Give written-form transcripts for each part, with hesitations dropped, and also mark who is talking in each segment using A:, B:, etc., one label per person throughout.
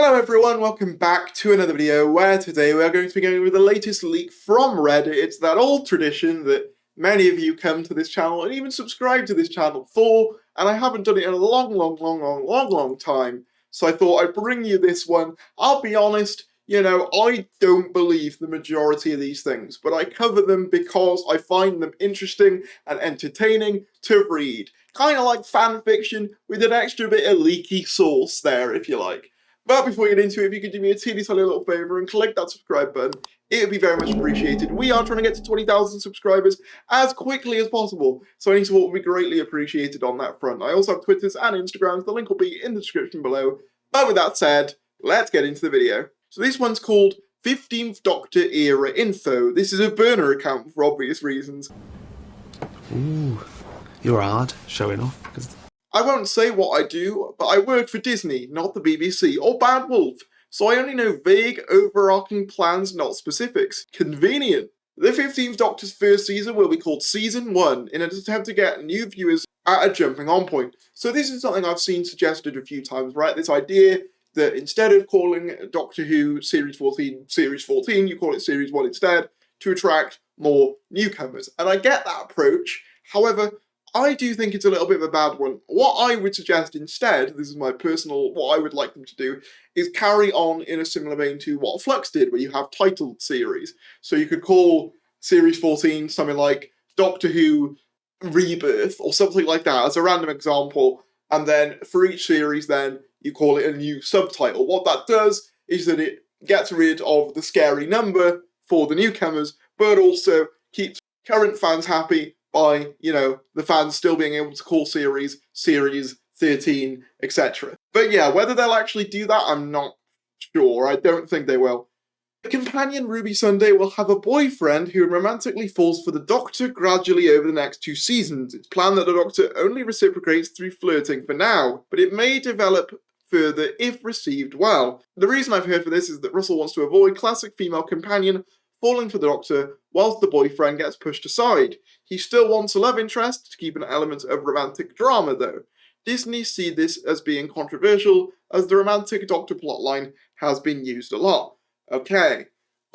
A: Hello everyone, welcome back to another video where today we are going to be going with the latest leak from Reddit. It's that old tradition that many of you come to this channel and even subscribe to this channel for, and I haven't done it in a long time, so I thought I'd bring you this one. I'll be honest, I don't believe the majority of these things, but I cover them because I find them interesting and entertaining to read. Kind of like fan fiction with an extra bit of leaky sauce there, if you like. But before we get into it, if you could do me a teeny tiny little favour and click that subscribe button, it would be very much appreciated. We are trying to get to 20,000 subscribers as quickly as possible, so any support would be greatly appreciated on that front. I also have Twitters and Instagrams, the link will be in the description below. But with that said, let's get into the video. So this one's called 15th Doctor Era Info. This is a burner account for obvious reasons.
B: Ooh, you're hard showing off.
A: I won't say what I do, but I work for Disney, not the BBC or Bad Wolf, so I only know vague, overarching plans, not specifics. Convenient. The 15th Doctor's first season will be called Season 1, in an attempt to get new viewers at a jumping on point. So this is something I've seen suggested a few times, right? This idea that instead of calling Doctor Who Series 14, you call it Series 1 instead, to attract more newcomers. And I get that approach, however, I do think it's a little bit of a bad one. What I would suggest instead, this is my personal, what I would like them to do, is carry on in a similar vein to what Flux did, where you have titled series. So you could call Series 14 something like Doctor Who Rebirth, or something like that, as a random example, and then for each series then, you call it a new subtitle. What that does is that it gets rid of the scary number for the newcomers, but also keeps current fans happy by, the fans still being able to call series 13, etc. But yeah, whether they'll actually do that, I'm not sure. I don't think they will. The companion Ruby Sunday will have a boyfriend who romantically falls for the Doctor gradually over the next 2 seasons. It's planned that the Doctor only reciprocates through flirting for now, but it may develop further if received well. The reason I've heard for this is that Russell wants to avoid classic female companion falling for the Doctor whilst the boyfriend gets pushed aside. He still wants a love interest to keep an element of romantic drama though. Disney see this as being controversial as the romantic Doctor plotline has been used a lot. Okay,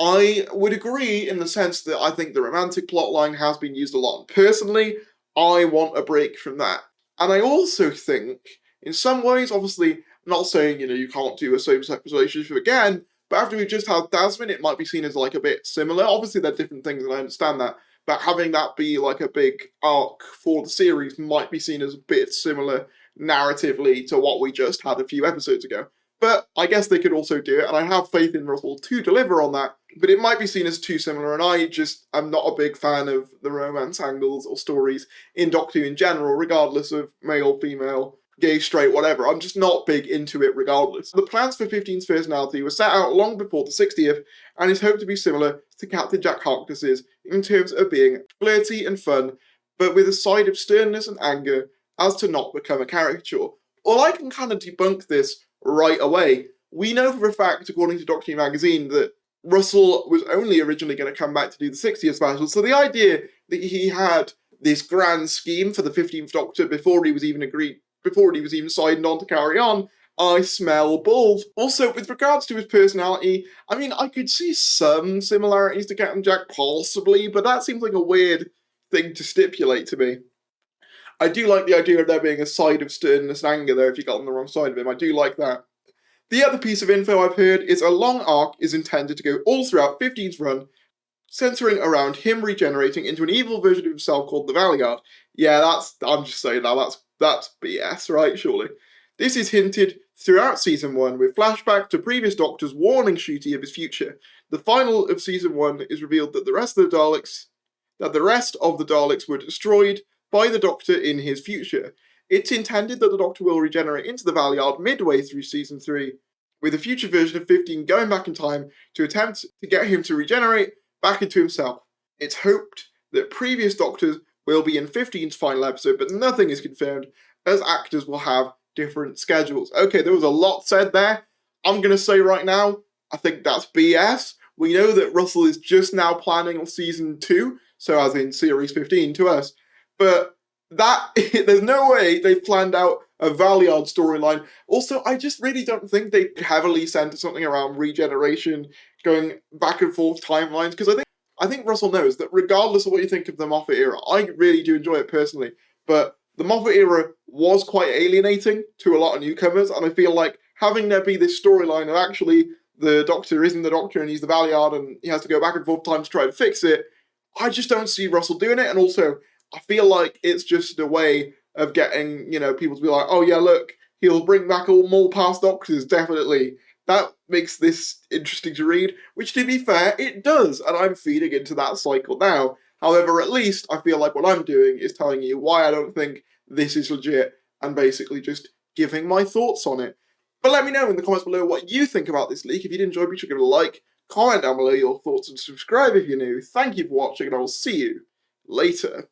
A: I would agree in the sense that I think the romantic plotline has been used a lot. Personally, I want a break from that. And I also think, in some ways, obviously, I'm not saying, you can't do a same-sex relationship again, but after we've just had Dasmin, it might be seen as like a bit similar. Obviously, they're different things, and I understand that. But having that be like a big arc for the series might be seen as a bit similar narratively to what we just had a few episodes ago. But I guess they could also do it, and I have faith in Russell to deliver on that. But it might be seen as too similar, and I'm not a big fan of the romance angles or stories in Doctor Who in general, regardless of male, female, gay, straight, whatever. I'm just not big into it regardless. The plans for 15's personality were set out long before the 60th, and is hoped to be similar to Captain Jack Harkness's in terms of being flirty and fun, but with a side of sternness and anger as to not become a caricature. Well, I can kind of debunk this right away. We know for a fact, according to Doctor Who magazine, that Russell was only originally going to come back to do the 60th special, so the idea that he had this grand scheme for the 15th Doctor before he was even signed on to carry on, I smell bull. Also, with regards to his personality, I could see some similarities to Captain Jack, possibly, but that seems like a weird thing to stipulate to me. I do like the idea of there being a side of sternness and anger there if you got on the wrong side of him. I do like that. The other piece of info I've heard is a long arc is intended to go all throughout 15's run, centering around him regenerating into an evil version of himself called the VALEYARD. Yeah, I'm just saying that's BS, right, surely. This is hinted throughout Season 1 with flashback to previous Doctors warning Ncuti of his future. The final of Season 1 is revealed that the rest of the Daleks were destroyed by the Doctor in his future. It's intended that the Doctor will regenerate into the VALEYARD midway through Season 3, with a future version of 15 going back in time to attempt to get him to regenerate back into himself. It's hoped that previous Doctors will be in 15's final episode, but nothing is confirmed, as actors will have different schedules. Okay, there was a lot said there. I'm going to say right now, I think that's BS. We know that Russell is just now planning on Season 2, so as in Series 15 to us, but that there's no way they've planned out a Valeyard storyline. Also, I just really don't think they heavily center something around regeneration, going back and forth timelines, because I think Russell knows that regardless of what you think of the Moffat era, I really do enjoy it personally, but the Moffat era was quite alienating to a lot of newcomers, and I feel like having there be this storyline of actually the Doctor isn't the Doctor and he's the Valeyard and he has to go back and forth time to try and fix it, I just don't see Russell doing it, and also I feel like it's just a way of getting, people to be like, oh yeah, look, he'll bring back all more past Doctors, definitely. That makes this interesting to read, which to be fair, it does, and I'm feeding into that cycle now. However, at least I feel like what I'm doing is telling you why I don't think this is legit, and basically just giving my thoughts on it. But let me know in the comments below what you think about this leak. If you did enjoy, be sure to give it a like, comment down below your thoughts, and subscribe if you're new. Thank you for watching, and I will see you later.